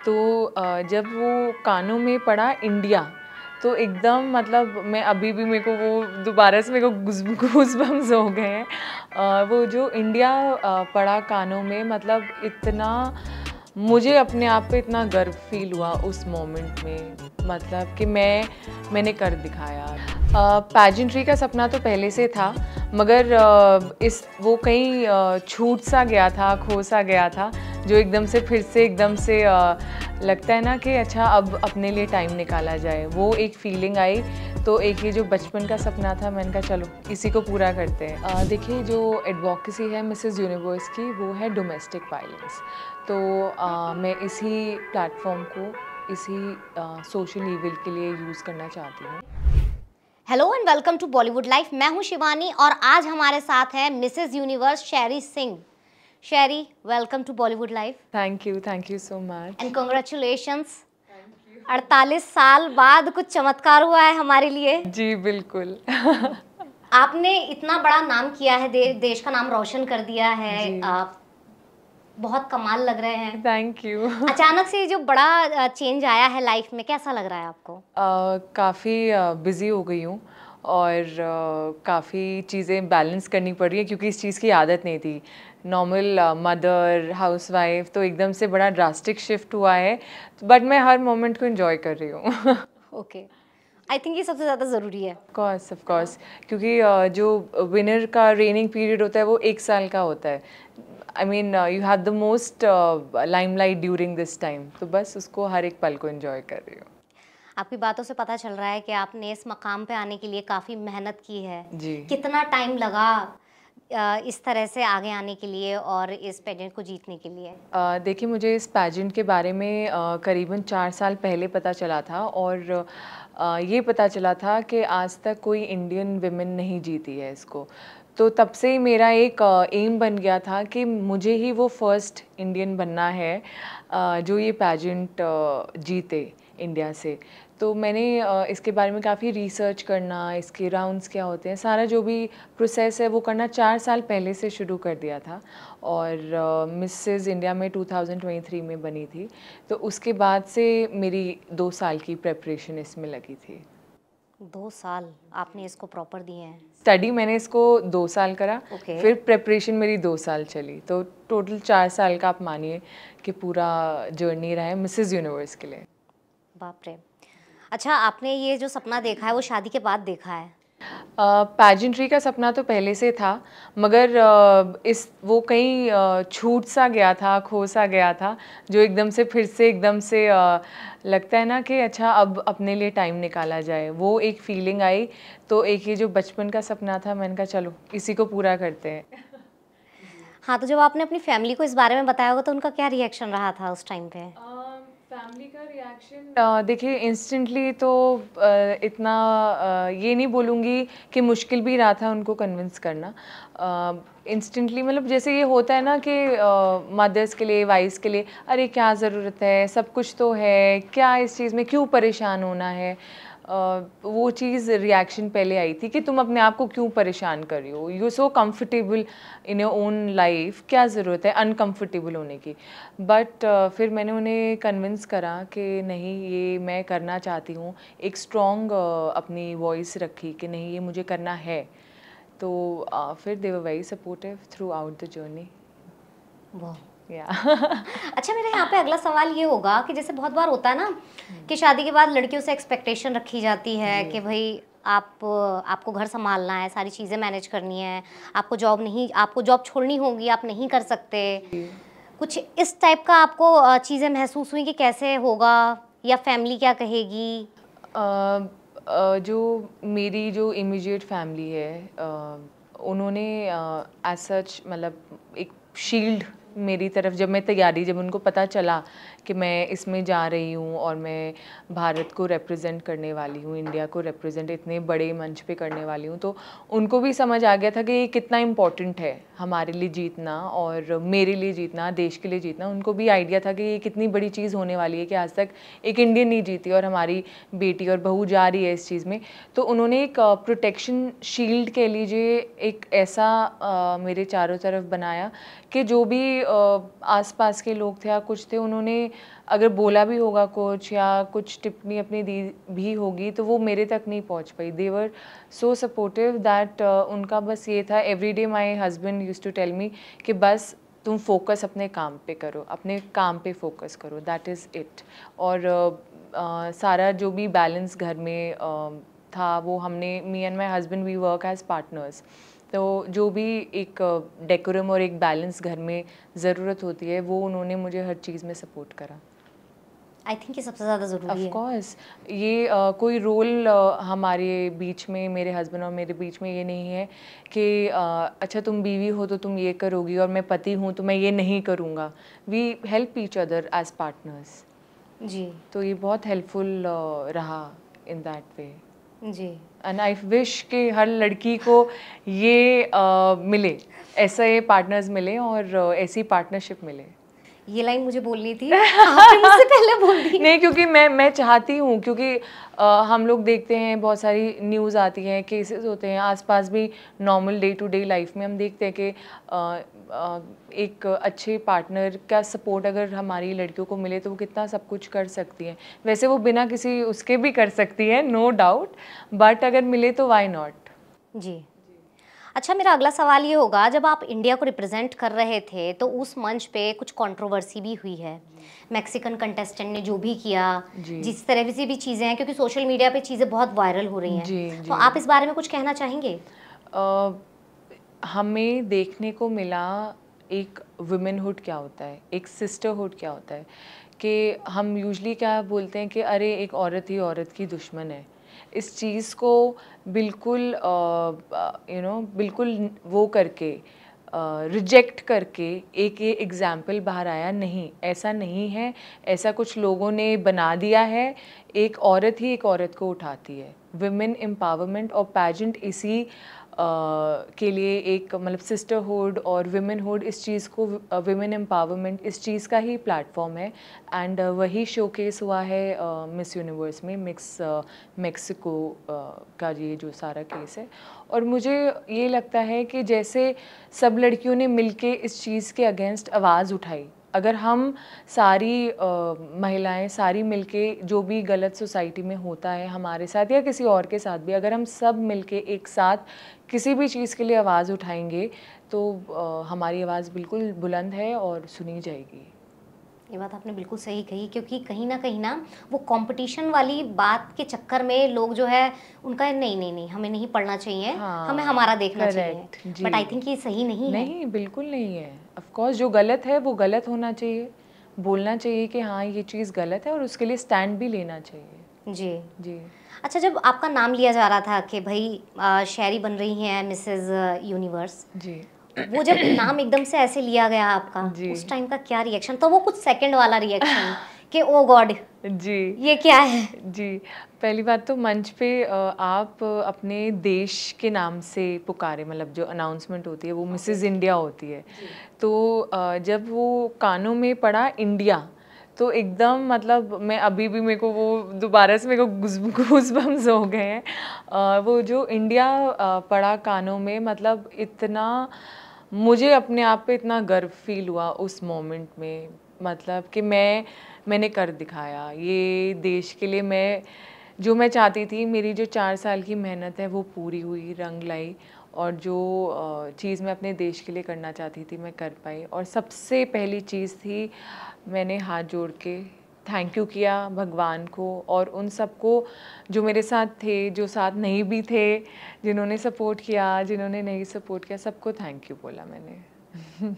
तो जब वो कानों में पड़ा इंडिया, तो एकदम मतलब मैं अभी भी मेरे को वो दोबारा से मेरे को गूज़बम्प्स हो गए हैं। वो जो इंडिया पड़ा कानों में, मतलब इतना मुझे अपने आप पे इतना गर्व फ़ील हुआ उस मोमेंट में, मतलब कि मैंने कर दिखाया। पैजेंट्री का सपना तो पहले से था, मगर इस वो कहीं छूट सा गया था, खो सा गया था, जो एकदम से फिर से एकदम से लगता है ना कि अच्छा अब अपने लिए टाइम निकाला जाए, वो एक फीलिंग आई। तो एक ये जो बचपन का सपना था, मैंने कहा चलो इसी को पूरा करते हैं। देखिए, जो एडवोकेसी है मिसेस यूनिवर्स की, वो है डोमेस्टिक वायलेंस। तो मैं इसी प्लेटफॉर्म को इसी सोशल इविल के लिए यूज़ करना चाहती हूँ। Hello and welcome to Bollywood life. मैं हूं शिवानी और आज हमारे साथ है Mrs universe Sherry Singh. Sherry, welcome to Bollywood life. Thank you so much and congratulations. 48 साल बाद कुछ चमत्कार हुआ है हमारे लिए। जी बिल्कुल। आपने इतना बड़ा नाम किया है, देश का नाम रोशन कर दिया है। जी, आप बहुत कमाल लग रहे हैं। Thank you. अचानक से जो बड़ा चेंज आया है लाइफ में, कैसा लग रहा है आपको? काफ़ी बिज़ी हो गई हूँ और काफ़ी चीज़ें बैलेंस करनी पड़ रही है, क्योंकि इस चीज़ की आदत नहीं थी। नॉर्मल मदर हाउसवाइफ, तो एकदम से बड़ा ड्रास्टिक शिफ्ट हुआ है, बट मैं हर मोमेंट को एंजॉय कर रही हूँ। ओके, आई थिंक ये सबसे ज़्यादा ज़रूरी है। ऑफ कोर्स, क्योंकि जो विनर का रेनिंग पीरियड होता है वो 1 साल का होता है। I mean you have the most limelight during this time, तो बस उसको हर एक पल को एंजॉय कर रही हूँ। आपकी बातों से पता चल रहा है कि आपने इस मकाम पे आने के लिए काफ़ी मेहनत की है। जी। कितना टाइम लगा इस तरह से आगे आने के लिए और इस पेजेंट को जीतने के लिए? देखिए, मुझे इस पैजेंट के बारे में करीबन 4 साल पहले पता चला था, और ये पता चला था कि आज तक कोई इंडियन विमेन नहीं जीती है इसको। तो तब से ही मेरा एक एम बन गया था कि मुझे ही वो फर्स्ट इंडियन बनना है जो ये पैजेंट जीते इंडिया से। तो मैंने इसके बारे में काफ़ी रिसर्च करना, इसके राउंड्स क्या होते हैं, सारा जो भी प्रोसेस है वो करना 4 साल पहले से शुरू कर दिया था। और मिसेस इंडिया में 2023 में बनी थी, तो उसके बाद से मेरी 2 साल की प्रेपरेशन इसमें लगी थी। 2 साल आपने इसको प्रॉपर दिए हैं? स्टडी मैंने इसको 2 साल करा, ओके। फिर प्रेपरेशन मेरी 2 साल चली, तो टोटल 4 साल का आप मानिए कि पूरा जर्नी रहा है मिसेस यूनिवर्स के लिए। बाप रे। अच्छा, आपने ये जो सपना देखा है वो शादी के बाद देखा है? पैजेंट्री का सपना तो पहले से था, मगर इस वो कहीं छूट सा गया था, खो सा गया था, जो एकदम से फिर से एकदम से लगता है ना कि अच्छा अब अपने लिए टाइम निकाला जाए, वो एक फीलिंग आई। तो एक ये जो बचपन का सपना था, मैंने कहा चलो इसी को पूरा करते हैं। हाँ, तो जब आपने अपनी फैमिली को इस बारे में बताया होगा तो उनका क्या रिएक्शन रहा था उस टाइम पे? फैमिली का रिएक्शन देखिए, इंस्टेंटली तो इतना ये नहीं बोलूँगी कि मुश्किल भी रहा था उनको कन्विंस करना। इंस्टेंटली मतलब जैसे ये होता है ना कि मदर्स के लिए, वाइफ्स के लिए, अरे क्या ज़रूरत है, सब कुछ तो है, क्या इस चीज़ में क्यों परेशान होना है। वो चीज़ रिएक्शन पहले आई थी कि तुम अपने आप को क्यों परेशान कर रही हो, you so comfortable in your own life, क्या ज़रूरत है अनकंफर्टेबल होने की। बट फिर मैंने उन्हें कन्विंस करा कि नहीं, ये मैं करना चाहती हूँ, एक स्ट्रॉन्ग अपनी वॉइस रखी कि नहीं ये मुझे करना है। तो फिर they were very supportive through the journey. वाह। या। अच्छा, मेरा यहाँ पे अगला सवाल ये होगा कि जैसे बहुत बार होता है ना कि शादी के बाद लड़कियों से एक्सपेक्टेशन रखी जाती है कि भाई आपको घर संभालना है, सारी चीज़ें मैनेज करनी है, आपको जॉब छोड़नी होगी, आप नहीं कर सकते। कुछ इस टाइप का आपको चीज़ें महसूस हुई कि कैसे होगा या फैमिली क्या कहेगी? जो मेरी जो इमीडिएट फैमिली है, उन्होंने एज सच मतलब एक शील्ड मेरी तरफ, जब उनको पता चला कि मैं इसमें जा रही हूँ और मैं भारत को रिप्रेजेंट करने वाली हूँ, इंडिया को रिप्रेजेंट इतने बड़े मंच पे करने वाली हूँ, तो उनको भी समझ आ गया था कि ये कितना इम्पोर्टेंट है हमारे लिए जीतना और मेरे लिए जीतना, देश के लिए जीतना। उनको भी आइडिया था कि ये कितनी बड़ी चीज़ होने वाली है कि आज तक एक इंडियन नहीं जीती और हमारी बेटी और बहू जा रही है इस चीज़ में। तो उन्होंने एक प्रोटेक्शन शील्ड कह लीजिए, एक ऐसा मेरे चारों तरफ बनाया कि जो भी आसपास के लोग थे या कुछ थे, उन्होंने अगर बोला भी होगा कुछ या कुछ टिप्पणी अपनी दी भी होगी तो वो मेरे तक नहीं पहुंच पाई। दे वर सो सपोर्टिव दैट उनका बस ये था, every day my husband use to tell me कि बस तुम फोकस अपने काम पे करो, अपने काम पे फोकस करो, दैट इज़ इट। और सारा जो भी बैलेंस घर में था वो हमने, me and my husband we work as partners, तो जो भी एक डेकोरम और एक बैलेंस घर में ज़रूरत होती है वो उन्होंने मुझे हर चीज़ में सपोर्ट करा। आई थिंक ये सबसे ज़्यादा ज़रूरी ऑफ है। कोर्स ये कोई रोल हमारे बीच में, मेरे हस्बैंड और मेरे बीच में ये नहीं है कि अच्छा तुम बीवी हो तो तुम ये करोगी और मैं पति हूँ तो मैं ये नहीं करूँगा। We help each other as partners. जी तो ये बहुत हेल्पफुल रहा इन दैट वे। जी। एंड आई विश कि हर लड़की को ये मिले, ऐसे पार्टनर्स मिले और ऐसी पार्टनरशिप मिले। ये लाइन मुझे बोलनी थी, आपने मुझसे पहले बोल दी। नहीं, क्योंकि मैं चाहती हूँ, क्योंकि हम लोग देखते हैं बहुत सारी न्यूज़ आती हैं, केसेस होते हैं आसपास भी, normal day to day life में हम देखते हैं कि एक अच्छे पार्टनर का सपोर्ट अगर हमारी लड़कियों को मिले तो वो कितना सब कुछ कर सकती हैं। वैसे वो बिना किसी उसके भी कर सकती है, नो डाउट, बट अगर मिले तो वाई नॉट। जी। अच्छा, मेरा अगला सवाल ये होगा, जब आप इंडिया को रिप्रेजेंट कर रहे थे तो उस मंच पे कुछ कंट्रोवर्सी भी हुई है। मैक्सिकन कंटेस्टेंट ने जो भी किया, जिस तरह से भी चीज़ें हैं, क्योंकि सोशल मीडिया पे चीज़ें बहुत वायरल हो रही हैं, तो आप इस बारे में कुछ कहना चाहेंगे? हमें देखने को मिला एक वुमेनहुड क्या होता है, एक सिस्टरहुड क्या होता है, कि हम यूजुअली क्या बोलते हैं कि अरे एक औरत ही औरत की दुश्मन है। इस चीज़ को बिल्कुल बिल्कुल वो करके रिजेक्ट करके एक ये एग्ज़ाम्पल बाहर आया, नहीं ऐसा नहीं है, ऐसा कुछ लोगों ने बना दिया है। एक औरत ही एक औरत को उठाती है। विमेन एम्पावरमेंट और पैजेंट इसी के लिए एक मतलब सिस्टरहुड और विमेनहुड, इस चीज़ को विमेन एम्पावरमेंट इस चीज़ का ही प्लेटफॉर्म है। एंड वही शोकेस हुआ है मिस यूनिवर्स में, मिक्स मेक्सिको का ये जो सारा केस है। और मुझे ये लगता है कि जैसे सब लड़कियों ने मिलके इस चीज़ के अगेंस्ट आवाज़ उठाई, अगर हम सारी महिलाएं सारी मिलके, जो भी गलत सोसाइटी में होता है हमारे साथ या किसी और के साथ भी, अगर हम सब मिलके एक साथ किसी भी चीज़ के लिए आवाज़ उठाएंगे तो हमारी आवाज़ बिल्कुल बुलंद है और सुनी जाएगी। ये बात आपने बिल्कुल सही कही, क्योंकि कहीं ना वो कंपटीशन वाली बात के चक्कर में लोग जो है उनका नहीं नहीं नहीं हमें नहीं पढ़ना चाहिए, हाँ, हमें हमारा देखना चाहिए। जी। बट आई थिंक ये सही नहीं है। नहीं, बिल्कुल नहीं है। ऑफ कोर्स जो गलत है वो गलत होना चाहिए, बोलना चाहिए कि हाँ ये चीज़ गलत है और उसके लिए स्टैंड भी लेना चाहिए। जी जी। अच्छा, जब आपका नाम लिया जा रहा था कि भाई शहरी बन रही हैं मिसेस यूनिवर्स, जी। वो जब नाम एकदम से ऐसे लिया गया आपका, उस टाइम का क्या रिएक्शन था? वो कुछ सेकंड वाला रिएक्शन कि ओ गॉड जी, ये क्या है? जी। पहली बात तो मंच पे आप अपने देश के नाम से पुकारे, मतलब जो अनाउंसमेंट होती है वो मिसेस इंडिया होती है। तो जब वो कानों में पड़ा इंडिया, तो एकदम मतलब मैं अभी भी, मेरे को वो दोबारा से मेरे को गूज़बम्स हो गए हैं। वो जो इंडिया पड़ा कानों में, मतलब इतना मुझे अपने आप पे इतना गर्व फील हुआ उस मोमेंट में, मतलब कि मैंने कर दिखाया ये देश के लिए। मैं जो मैं चाहती थी, मेरी जो 4 साल की मेहनत है वो पूरी हुई, रंग लाई, और जो चीज़ मैं अपने देश के लिए करना चाहती थी मैं कर पाई। और सबसे पहली चीज़ थी, मैंने हाथ जोड़ के थैंक यू किया भगवान को और उन सबको जो मेरे साथ थे, जो साथ नहीं भी थे, जिन्होंने सपोर्ट किया, जिन्होंने नहीं सपोर्ट किया, सबको थैंक यू बोला मैंने।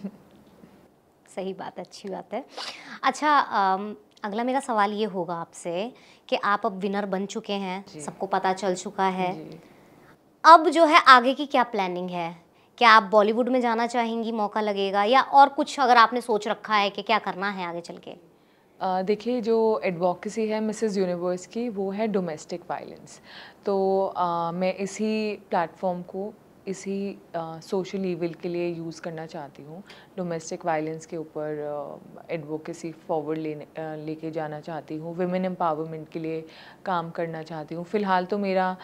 सही बात है, अच्छी बात है। अच्छा, अगला मेरा सवाल ये होगा आपसे कि आप अब विनर बन चुके हैं, सबको पता चल चुका है, अब जो है आगे की क्या प्लानिंग है? क्या आप बॉलीवुड में जाना चाहेंगी, मौका लगेगा, या और कुछ अगर आपने सोच रखा है कि क्या करना है आगे चल के? देखिए, जो एडवोकेसी है मिसेस यूनिवर्स की, वो है डोमेस्टिक वायलेंस। तो मैं इसी प्लेटफॉर्म को इसी सोशल इविल के लिए यूज़ करना चाहती हूँ। डोमेस्टिक वायलेंस के ऊपर एडवोकेसी फॉरवर्ड लेके जाना चाहती हूँ। विमेन एम्पावरमेंट के लिए काम करना चाहती हूँ। फ़िलहाल तो मेरा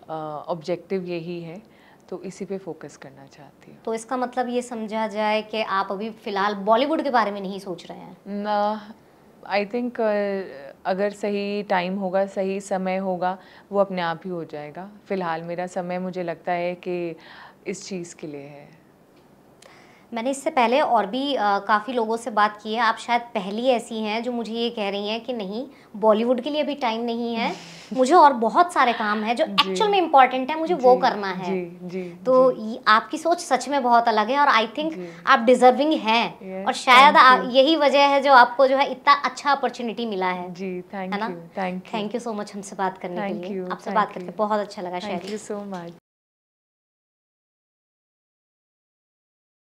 ऑब्जेक्टिव यही है, तो इसी पे फोकस करना चाहती हूँ। तो इसका मतलब ये समझा जाए कि आप अभी फ़िलहाल बॉलीवुड के बारे में नहीं सोच रहे हैं? आई थिंक अगर सही टाइम होगा, सही समय होगा, वो अपने आप ही हो जाएगा। फ़िलहाल मेरा समय मुझे लगता है कि इस चीज़ के लिए है। मैंने इससे पहले और भी काफ़ी लोगों से बात की है, आप शायद पहली ऐसी हैं जो मुझे ये कह रही हैं कि नहीं, बॉलीवुड के लिए भी टाइम नहीं है, मुझे और बहुत सारे काम हैं जो जी, एक्चुअल में इम्पोर्टेंट है, मुझे वो जी, करना है। जी, जी, तो जी, आपकी सोच सच में बहुत अलग है और आई थिंक जी। आप डिजर्विंग हैं और यस, शायद थैंक यू। यही वजह है जो आपको जो है इतना अच्छा अपॉर्चुनिटी मिला जी, है थैंक ना? You, thank you, thank you so much हमसे बात करने के थैंक लिए। यू, आपसे बात थैंक करके यू, बहुत अच्छा लगा thank Shairi. You so much.